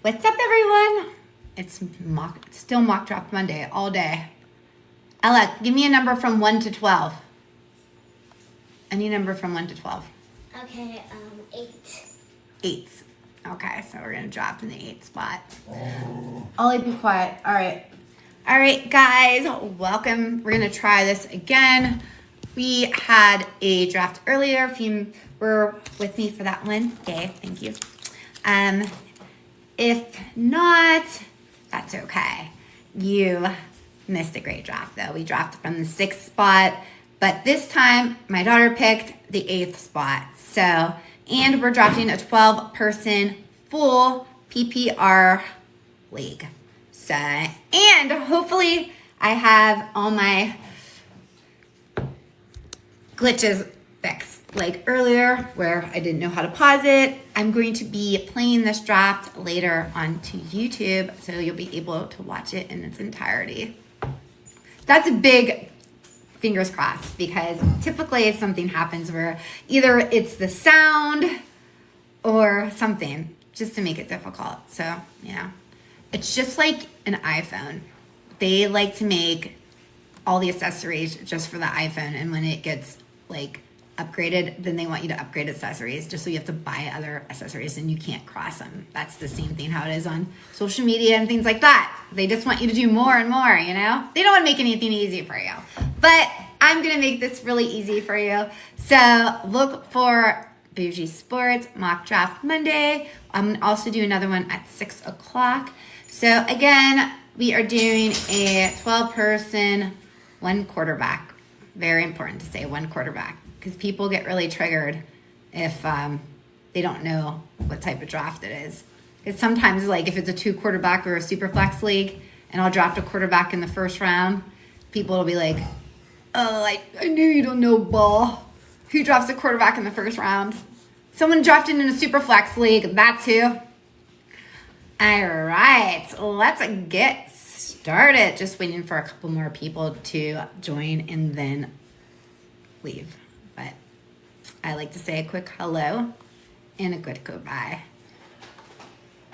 What's up, everyone? It's still mock draft Monday all day. Ella, give me a number from 1 to 12. Any number from 1 to 12. Okay, 8. 8. Okay, so we're gonna drop in the 8th spot. Ollie, be quiet. All right, guys, welcome. We're gonna try this again. We had a draft earlier. If you were with me for that one, yay, thank you. If not, that's okay. You missed a great draft, though. We drafted from the 6th spot, but this time my daughter picked the 8th spot. So, and we're drafting a 12-person full PPR league. So, and hopefully I have all my glitches fixed. Like earlier where I didn't know how to pause it. I'm going to be playing this draft later onto YouTube, so you'll be able to watch it in its entirety. That's a big fingers crossed, because typically if something happens where either it's the sound or something, just to make it difficult. So, yeah. It's just like an iPhone. They like to make all the accessories just for the iPhone, and when it gets like upgraded, then they want you to upgrade accessories just so you have to buy other accessories and you can't cross them. That's the same thing how it is on social media and things like that. They just want you to do more and more, you know? They don't want to make anything easy for you. But I'm going to make this really easy for you. So look for Bougie Sports Mock Draft Monday. I'm going to also do another one at 6 o'clock. So again, we are doing a 12-person, one quarterback. Very important to say one quarterback, because people get really triggered if they don't know what type of draft it is. Because sometimes, like, if it's a 2-quarterback or a super flex league, and I'll draft a quarterback in the first round, people will be like, oh, I knew you don't know ball. Who drafts a quarterback in the first round? Someone drafted in a super flex league, that's who. All right, let's get started. Just waiting for a couple more people to join and then leave. But I like to say a quick hello and a good goodbye.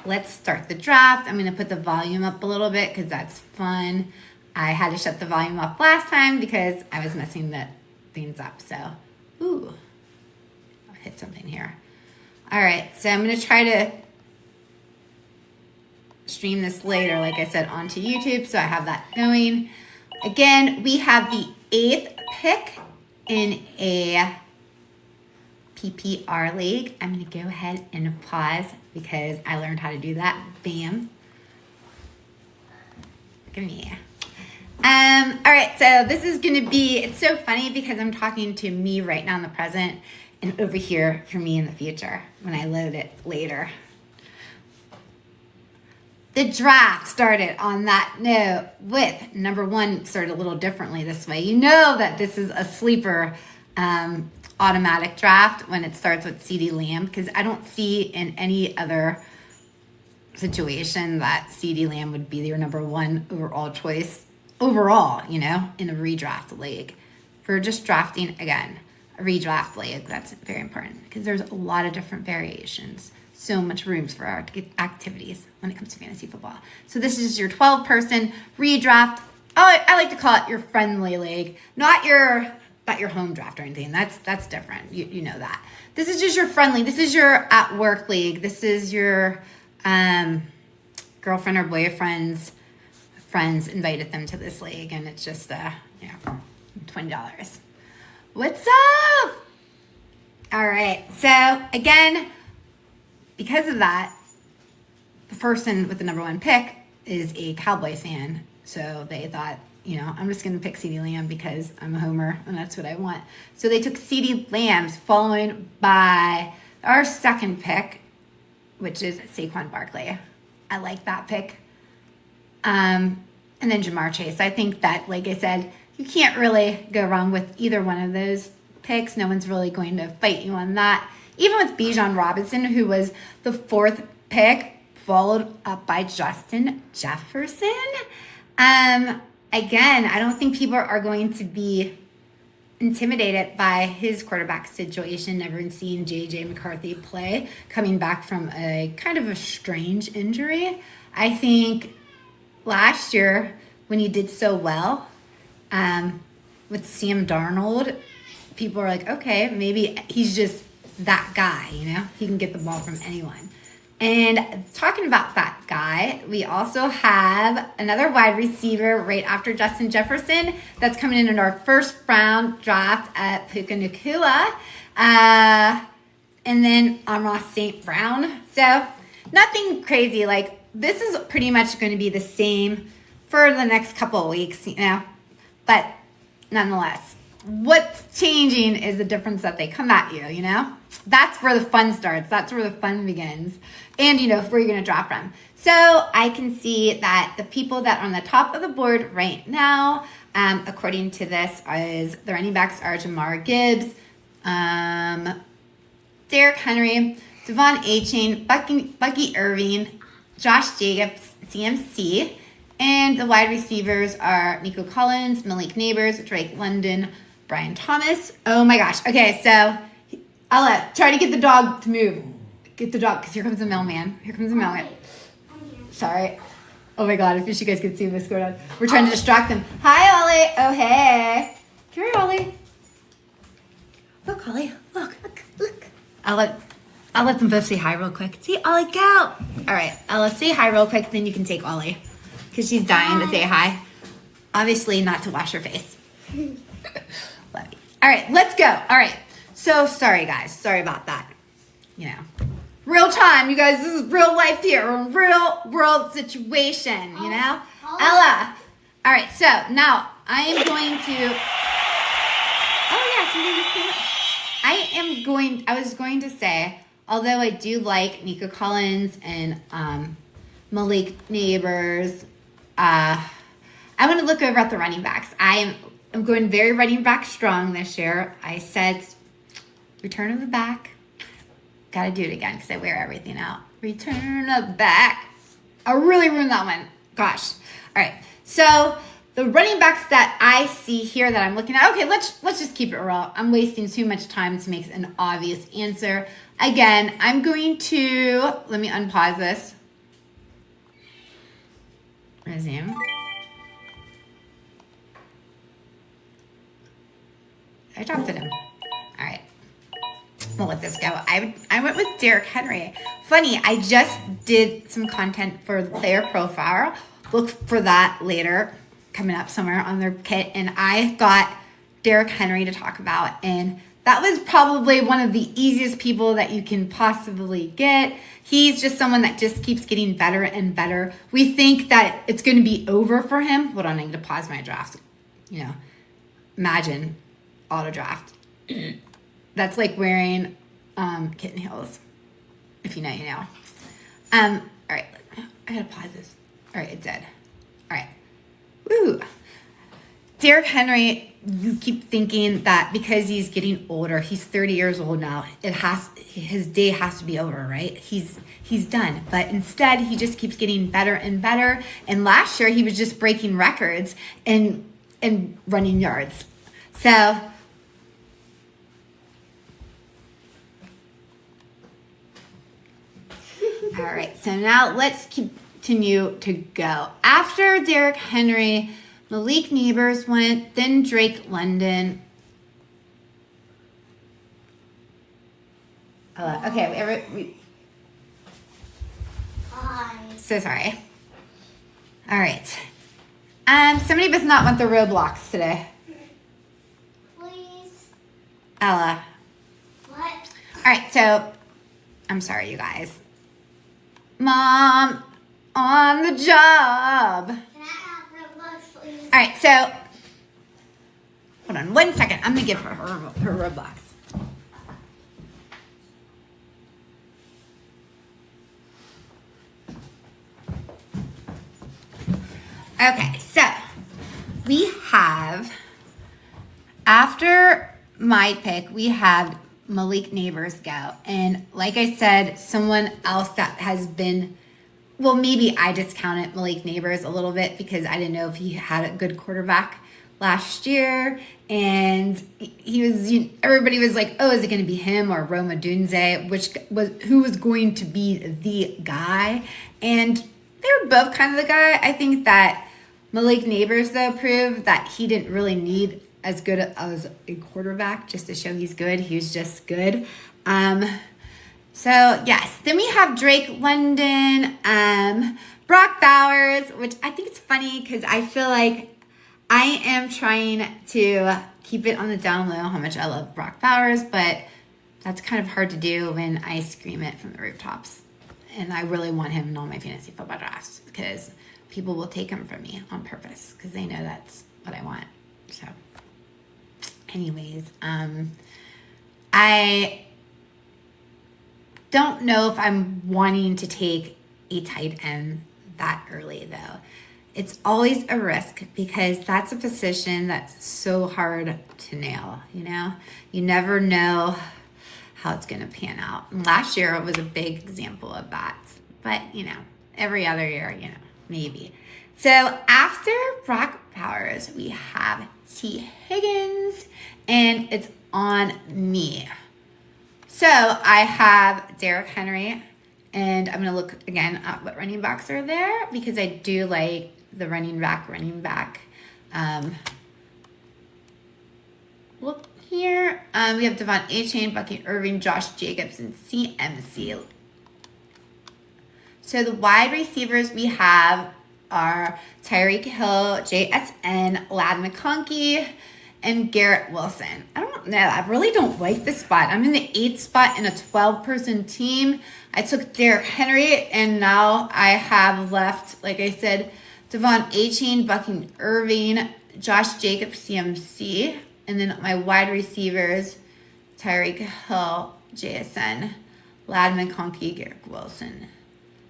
Let's start the draft. I'm going to put the volume up a little bit because that's fun. I had to shut the volume off last time because I was messing the things up. So, ooh, I'll hit something here. All right, so I'm going to try to stream this later, like I said, onto YouTube, so I have that going. Again, we have the 8th pick in a PPR league. I'm going to go ahead and pause because I learned how to do that. Bam. Look at me. All right, so this is going to be, it's so funny because I'm talking to me right now in the present and over here for me in the future when I load it later. The draft started on that note with number 1 started a little differently this way. You know that this is a sleeper automatic draft when it starts with CeeDee Lamb, because I don't see in any other situation that CeeDee Lamb would be your number 1 overall choice overall, you know, in a redraft league. For just drafting, again, a redraft league, that's very important because there's a lot of different variations. So much rooms for our activities when it comes to fantasy football. So this is your 12-person redraft. Oh, I like to call it your friendly league, not your home draft or anything. That's different. You know that. This is just your friendly. This is your at work league. This is your girlfriend or boyfriend's friends invited them to this league, and it's just $20. What's up? All right. So again, because of that, the person with the number 1 pick is a Cowboy fan. So they thought, you know, I'm just going to pick CeeDee Lamb because I'm a homer and that's what I want. So they took CeeDee Lamb, followed by our 2nd pick, which is Saquon Barkley. I like that pick. And then Jamar Chase. I think that, like I said, you can't really go wrong with either one of those picks. No one's really going to fight you on that. Even with Bijan Robinson, who was the 4th pick, followed up by Justin Jefferson. Again, I don't think people are going to be intimidated by his quarterback situation, never seen J.J. McCarthy play, coming back from a kind of a strange injury. I think last year when he did so well with Sam Darnold, people are like, okay, maybe he's just that guy, He can get the ball from anyone. And talking about that guy, we also have another wide receiver right after Justin Jefferson that's coming in our first round draft at Puka Nacua. And then Amon St. Brown. So nothing crazy. Like, this is pretty much going to be the same for the next couple of weeks, But nonetheless, what's changing is the difference that they come at you, That's where the fun starts. That's where the fun begins. And, where you're going to drop from. So I can see that the people that are on the top of the board right now, according to this, is the running backs are Jamar Gibbs, Derrick Henry, Devon Achane, Bucky Irving, Josh Jacobs, CMC. And the wide receivers are Nico Collins, Malik Neighbors, Drake London, Brian Thomas. Oh my gosh. Okay, so I'll try to get the dog to move. Get the dog, because here comes the mailman. Here comes the mailman. Sorry. Oh my God, I wish you guys could see this going on. We're trying to distract him. Hi, Ollie. Oh, hey. Come here, Ollie. Look, Ollie. Look. I'll let them both say hi real quick. See, Ollie, go. All right, Ella, say hi real quick, then you can take Ollie. Because she's dying to say hi. Obviously, not to wash her face. Love you. All right, let's go. All right. So, sorry, guys. Sorry about that. Real time, you guys. This is real life here. A real world situation, Ella. All right, so now I am going to... Oh, yeah, something just came up. I was going to say, although I do like Nico Collins and Malik Neighbors, I want to look over at the running backs. I'm going very running back strong this year. I said return of the back. Got to do it again because I wear everything out. Return of the back. I really ruined that one. Gosh. All right. So the running backs that I see here that I'm looking at. Okay, let's just keep it real. I'm wasting too much time to make an obvious answer. Again, I'm going to, let me unpause this. Resume. I dropped it in. All right. We'll let this go. I went with Derrick Henry. Funny, I just did some content for the player profile. Look for that later, coming up somewhere on their kit. And I got Derrick Henry to talk about. And that was probably one of the easiest people that you can possibly get. He's just someone that just keeps getting better and better. We think that it's going to be over for him. Hold on, I need to pause my draft. Imagine auto draft. That's like wearing kitten heels. If you know, you know. All right. I gotta pause this. All right, it did. All right. Woo. Derrick Henry, you keep thinking that because he's getting older, he's 30 years old now, his day has to be over, right? He's done. But instead, he just keeps getting better and better. And last year, he was just breaking records and running yards. So all right, so now let's continue to go. After Derrick Henry, Malik Neighbors went, then Drake London. Okay, so sorry. All right. Somebody does not want the Roblox today. Please. Ella. What? All right, so I'm sorry, you guys. Mom on the job. Can I have Roblox, please? All right, so hold on 1 second. I'm gonna give her Roblox. Okay, so we have, after my pick, we have Malik Neighbors go. And like I said, someone else that has been, well, maybe I discounted Malik Neighbors a little bit because I didn't know if he had a good quarterback last year, and everybody was like, oh, is it going to be him or Roma Dunze, who was going to be the guy? And they were both kind of the guy. I think that Malik Neighbors, though, proved that he didn't really need as good as a quarterback just to show he's good. He was just good. So, yes. Then we have Drake London, Brock Bowers, which I think it's funny because I feel like I am trying to keep it on the down low how much I love Brock Bowers, but that's kind of hard to do when I scream it from the rooftops. And I really want him in all my fantasy football drafts because people will take him from me on purpose because they know that's what I want. So, anyways, I don't know if I'm wanting to take a tight end that early, though. It's always a risk because that's a position that's so hard to nail, You never know how it's going to pan out. And last year it was a big example of that. But, every other year, maybe. So after Brock Bowers, we have T. Higgins, and it's on me. So I have Derrick Henry, and I'm going to look again at what running backs are there because I do like the running back. Look here. We have Devon A-Chain, Bucky Irving, Josh Jacobs, and CMC. So the wide receivers we have are Tyreek Hill, JSN, Lad McConkey, and Garrett Wilson. I don't know. I really don't like this spot. I'm in the 8th spot in a 12-person team. I took Derrick Henry, and now I have left, like I said, Devon A-Chain, Bucky Irving, Josh Jacobs, CMC, and then my wide receivers, Tyreek Hill, JSN, Lad McConkey, Garrett Wilson.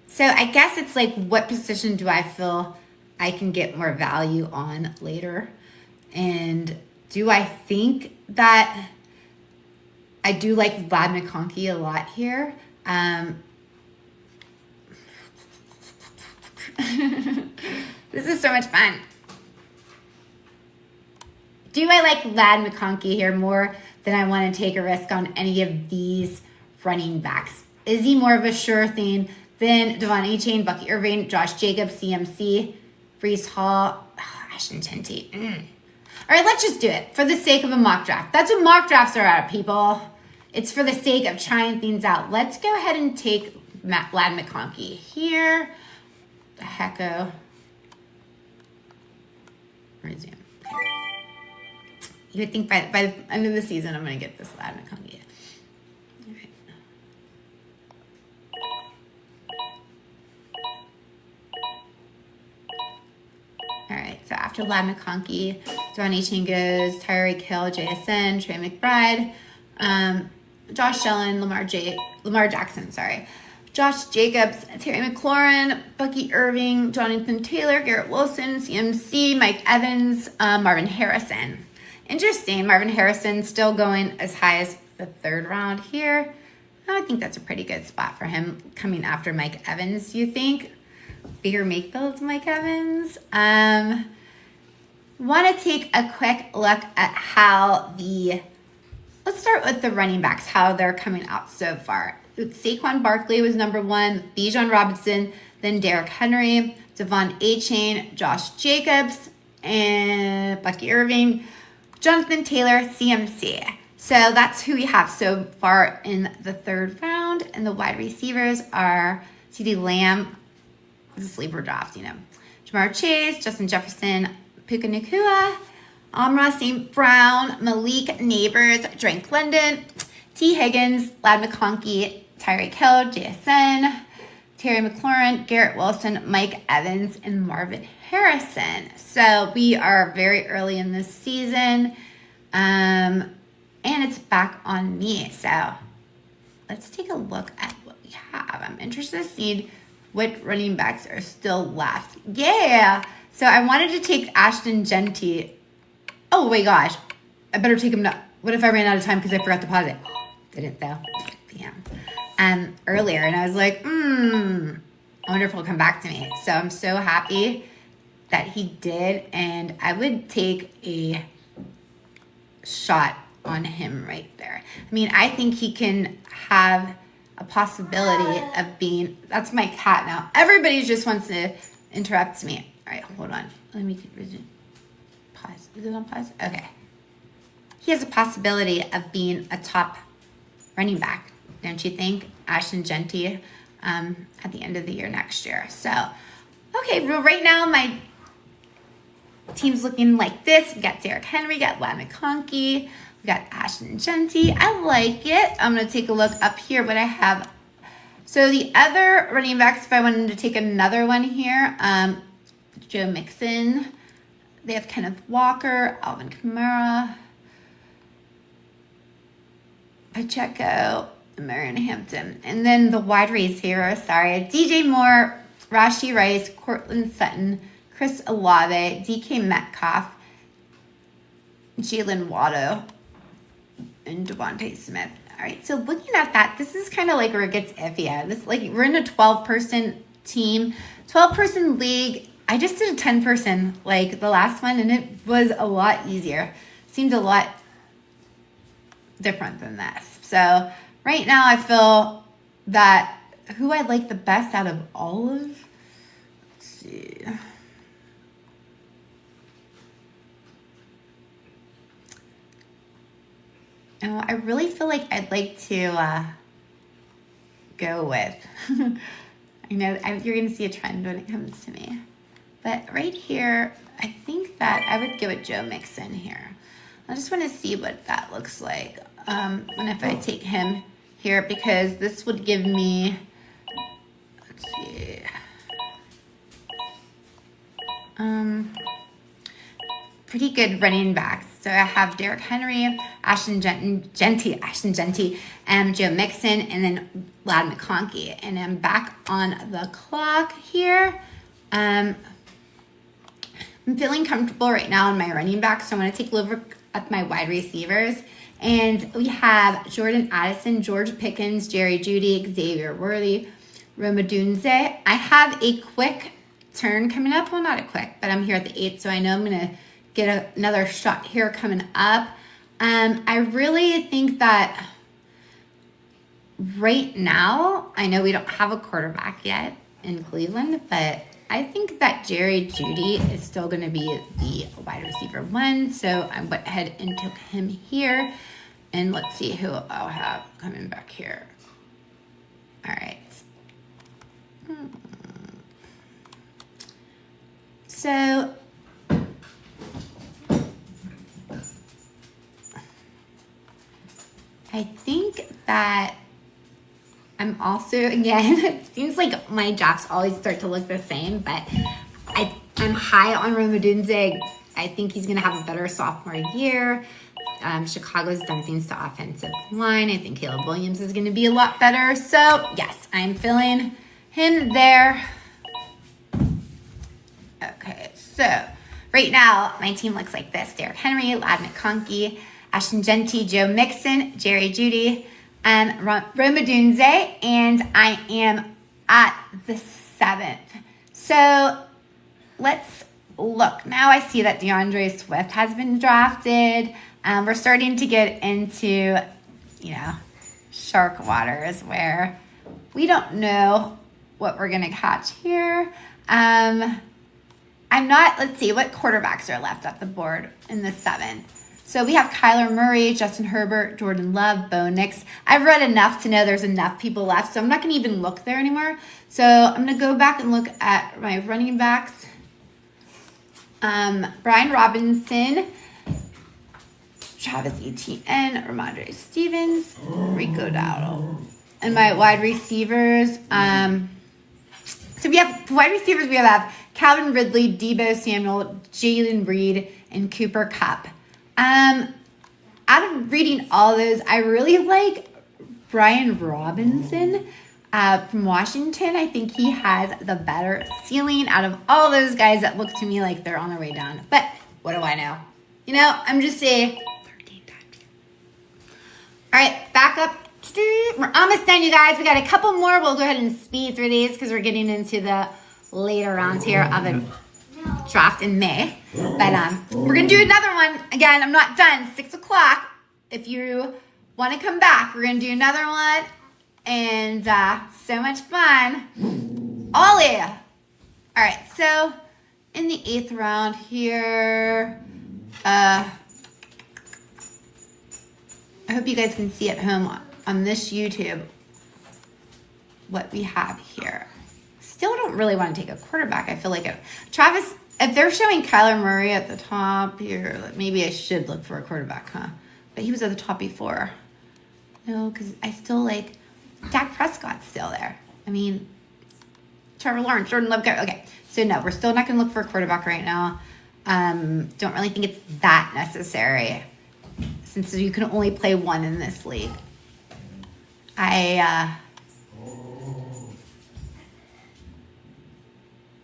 So I guess it's like, what position do I feel I can get more value on later? And do I think that I do like Lad McConkey a lot here? This is so much fun. Do I like Lad McConkey here more than I want to take a risk on any of these running backs? Is he more of a sure thing than Devon A-Chain, Bucky Irving, Josh Jacobs, CMC, Breece Hall, Ashton Tinty? All right, let's just do it for the sake of a mock draft. That's what mock drafts are at, people. It's for the sake of trying things out. Let's go ahead and take Lad McConkey here. The hecko. Resume. Okay. You would think by the end of the season, I'm going to get this Lad McConkey. All right. All right, so after Lad McConkey, Devon A-Chain goes, Tyreek Hill, JSN, Trey McBride, Josh Shellen, Lamar Jackson, Josh Jacobs, Terry McLaurin, Bucky Irving, Jonathan Taylor, Garrett Wilson, CMC, Mike Evans, Marvin Harrison. Interesting, Marvin Harrison still going as high as the 3rd round here. I think that's a pretty good spot for him coming after Mike Evans, you think? Baker Mayfield's Mike Evans. Want to take a quick look at how let's start with the running backs, how they're coming out so far. Saquon Barkley was number 1, Bijan Robinson, then Derrick Henry, Devon A-Chain, Josh Jacobs, and Bucky Irving, Jonathan Taylor, CMC. So that's who we have so far in the 3rd round. And the wide receivers are CeeDee Lamb, the sleeper draft, Jamar Chase, Justin Jefferson, Puka Nacua, Amra St. Brown, Malik Neighbors, Drake London, T. Higgins, Lad McConkey, Tyreek Hill, JSN, Terry McLaurin, Garrett Wilson, Mike Evans, and Marvin Harrison. So we are very early in this season, and it's back on me. So let's take a look at what we have. I'm interested to see what running backs are still left. Yeah. So I wanted to take Ashton Genty. Oh my gosh. I better take him now. What if I ran out of time because I forgot to pause it? Didn't though. Damn. Earlier, and I was like, I wonder if he'll come back to me. So I'm so happy. that he did, and I would take a shot on him right there. I mean, I think he can have a possibility of being, that's my cat now. Everybody just wants to interrupt me. All right, hold on. Let me resume. Pause. Is it on pause? Okay. He has a possibility of being a top running back, don't you think? Ashton Genty at the end of the year next year. So, okay, well, right now my team's looking like this. We got Derrick Henry, got Ladd McConkey, we got Ashton Genty. I like it. I'm going to take a look up here what I have. So the other running backs, if I wanted to take another one here, Joe Mixon. They have Kenneth Walker, Alvin Kamara, Pacheco, and Marion Hampton. And then the wide receivers, DJ Moore, Rashee Rice, Cortland Sutton, Chris Olave, DK Metcalf, Jalen Waddle, and Devontae Smith. All right, so looking at that, this is kind of like where it gets iffy at. This, like, we're in a 12-person team, 12-person league. I just did a 10-person like the last one, and it was a lot easier. Seemed a lot different than this. So right now I feel that who I like the best out of all of, let's see. Oh, I really feel like I'd like to go with, I know you're going to see a trend when it comes to me. But right here, I think that I would go with Joe Mixon here. I just want to see what that looks like. And if I take him here, because this would give me, let's see, pretty good running backs. So I have Derrick Henry, Ashton Genty, and Joe Mixon, and then Ladd McConkey. And I'm back on the clock here. I'm feeling comfortable right now in my running back, so I'm going to take a look at my wide receivers. And we have Jordan Addison, George Pickens, Jerry Jeudy, Xavier Worthy, Roma Dunze. I have a quick turn coming up. Well, not a quick, but I'm here at the 8th, so I know I'm going to get another shot here coming up. I really think that right now, I know we don't have a quarterback yet in Cleveland, but I think that Jerry Jeudy is still going to be the wide receiver 1. So I went ahead and took him here. And let's see who I'll have coming back here. All right. So I think that I'm also, again, it seems like my drafts always start to look the same, but I'm high on Roma Dunze. I think he's going to have a better sophomore year. Chicago's done things to offensive line. I think Caleb Williams is going to be a lot better. So, yes, I'm feeling him there. Okay, so right now, my team looks like this. Derrick Henry, Ladd McConkey, Ashton Genty, Joe Mixon, Jerry Jeudy, and Roma Dunze, and I am at the 7th. So let's look. Now I see that DeAndre Swift has been drafted. We're starting to get into, shark waters where we don't know what we're going to catch here. Let's see, what quarterbacks are left at the board in the 7th? So we have Kyler Murray, Justin Herbert, Jordan Love, Bo Nix. I've read enough to know there's enough people left, so I'm not going to even look there anymore. So I'm going to go back and look at my running backs. Brian Robinson, Travis Etienne, Ramondre Stevens, Rico Dowdle. And my wide receivers, so we have wide receivers, we have Calvin Ridley, Deebo Samuel, Jalen Reed, and Cooper Kupp. Out of reading all those, I really like Brian Robinson from Washington. I think he has the better ceiling out of all those guys that look to me like they're on their way down. But what do I know? I'm just saying 13 times. All right, back up. We're almost done, you guys. We got a couple more. We'll go ahead and speed through these because we're getting into the later rounds here of it. draft in May. But we're going to do another one. Again, I'm not done. 6 o'clock. If you want to come back, we're going to do another one. And so much fun. Ollie. All right, so in the 8th round here, I hope you guys can see at home on this YouTube what we have here. Still don't really want to take a quarterback. I feel like Travis, if they're showing Kyler Murray at the top here, maybe I should look for a quarterback, huh? But he was at the top before. No, because I still like Dak Prescott's still there. I mean, Trevor Lawrence, Jordan Love. Okay, so no, we're still not going to look for a quarterback right now. Don't really think it's that necessary since you can only play one in this league.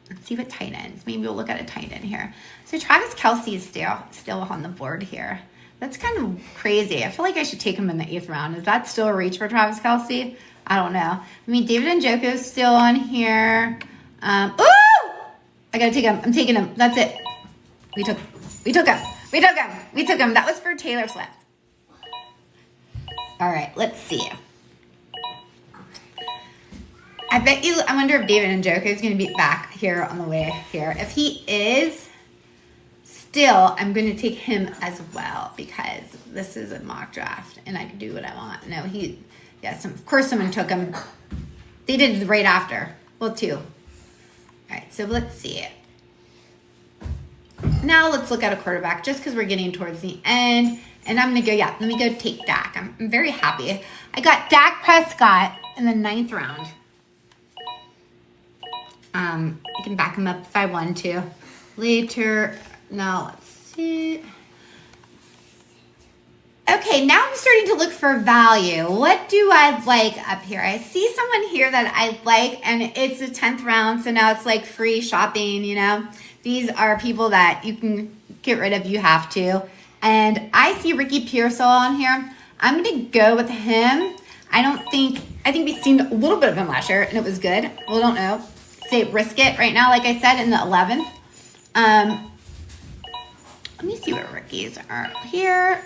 Let's see what tight ends. Maybe we'll look at a tight end here. So Travis Kelce is still on the board here. That's kind of crazy. I feel like I should take him in the 8th round. Is that still a reach for Travis Kelce? I don't know. I mean, David Njoku's still on here. Ooh! I gotta take him. I'm taking him. That's it. We took him. That was for Taylor Swift. All right, let's see. I wonder if David Njoku is going to be back here on the way here. If he is, still, I'm going to take him as well because this is a mock draft and I can do what I want. No, of course someone took him. They did it right after. Well, 2. All right, so let's see it. Now let's look at a quarterback just because we're getting towards the end. And I'm going to go, let me go take Dak. I'm very happy. I got Dak Prescott in the 9th round. I can back him up if I want to. Later, now let's see. Okay, now I'm starting to look for value. What do I like up here? I see someone here that I like, and it's the 10th round, so now it's like free shopping, you know? These are people that you can get rid of, you have to. And I see Ricky Pearsall on here. I'm going to go with him. I think we've seen a little bit of him last year, and it was good. Well, don't know. Say risk it right now, like I said, in the 11th. Let me see what rookies are here.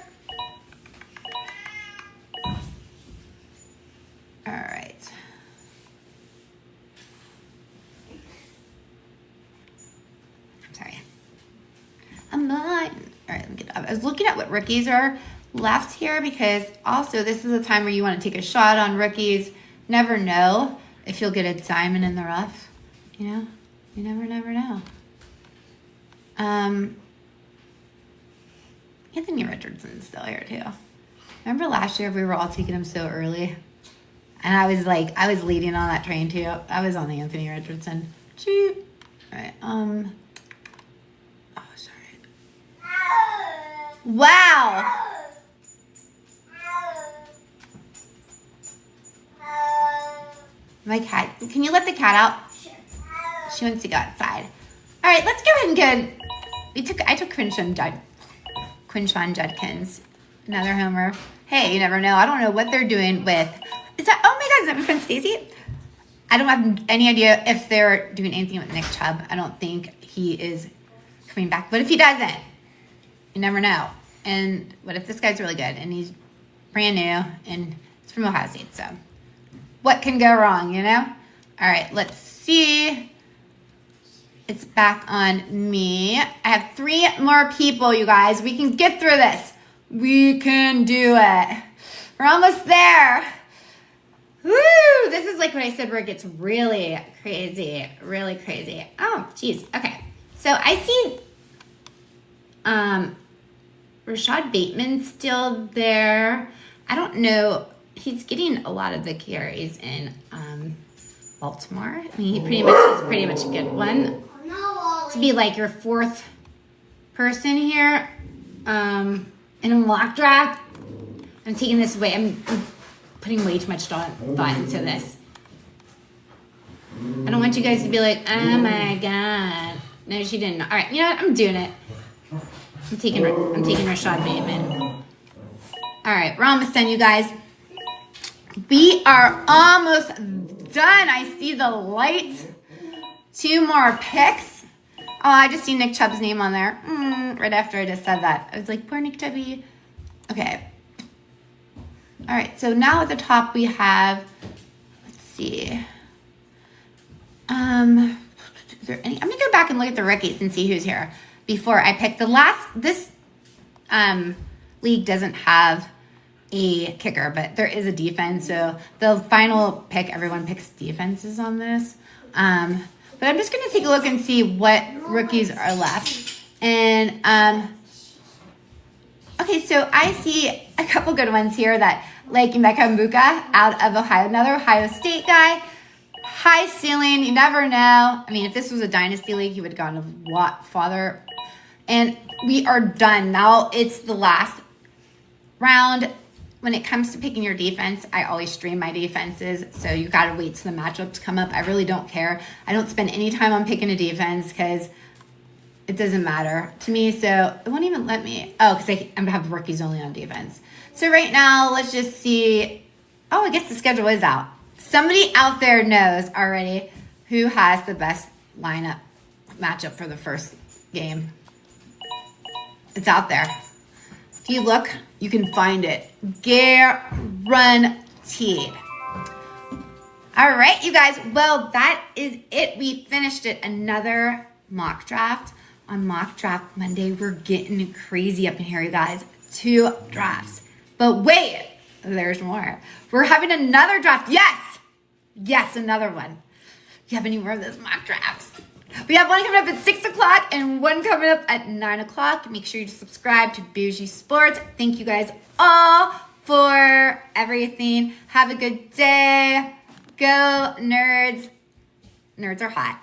All right. Sorry. I'm not. All right, let me get up. I was looking at what rookies are left here because also this is a time where you want to take a shot on rookies. Never know if you'll get a diamond in the rough. You know, you never know. Anthony Richardson's still here too. Remember last year we were all taking him so early? And I was leading on that train too. I was on the Anthony Richardson. Cheap. All right. Oh, sorry. Wow. My cat. Can you let the cat out? She wants to go outside. All right, let's go ahead and go. I took Quinshawn Judkins, another homer. Hey, you never know. I don't know what they're doing with. Oh my God, is that my friend Stacy? I don't have any idea if they're doing anything with Nick Chubb. I don't think he is coming back. But if he doesn't, you never know. And what if this guy's really good and he's brand new and it's from Ohio State? So what can go wrong, you know? All right, let's see. It's back on me. I have 3 more people, you guys. We can get through this. We can do it. We're almost there. Woo! This is like what I said where it gets really crazy. Really crazy. Oh, geez. Okay. So I see Rashad Bateman still there. I don't know. He's getting a lot of the carries in Baltimore. I mean, he is pretty much a good one. To be like your 4th person here in a mock draft. I'm taking this away. I'm putting way too much thought into this. I don't want you guys to be like, oh my God. No, she didn't. All right, you know what? I'm doing it. I'm taking Rashad Bateman. All right, we're almost done, you guys. We are almost done. I see the lights. 2 more picks. I just see Nick Chubb's name on there. Right after I just said that. I was like, poor Nick Chubby. Okay. All right, so now at the top we have, let's see. Is there any? I'm gonna go back and look at the rookies and see who's here before I pick this league doesn't have a kicker, but there is a defense. So the final pick, everyone picks defenses on this. But I'm just going to take a look and see what rookies are left. And, okay, so I see a couple good ones here that, like Emeka Mbuka out of Ohio, another Ohio State guy. High ceiling, you never know. I mean, if this was a dynasty league, he would have gone a lot farther. And we are done. Now it's the last round. When it comes to picking your defense, I always stream my defenses, so you got to wait till the matchups come up. I really don't care. I don't spend any time on picking a defense because it doesn't matter to me. So it won't even let me. Oh, because I'm going to have rookies only on defense. So right now, let's just see. Oh, I guess the schedule is out. Somebody out there knows already who has the best lineup matchup for the first game. It's out there. If you look, you can find it. Guaranteed. All right, you guys. Well, that is it. We finished it. Another mock draft. On Mock Draft Monday, we're getting crazy up in here, you guys. 2 drafts. But wait, there's more. We're having another draft. Yes, another one. You have any more of those mock drafts? We have one coming up at 6 o'clock and one coming up at 9 o'clock. Make sure you subscribe to Bougie Sports. Thank you guys all for everything. Have a good day. Go, nerds. Nerds are hot.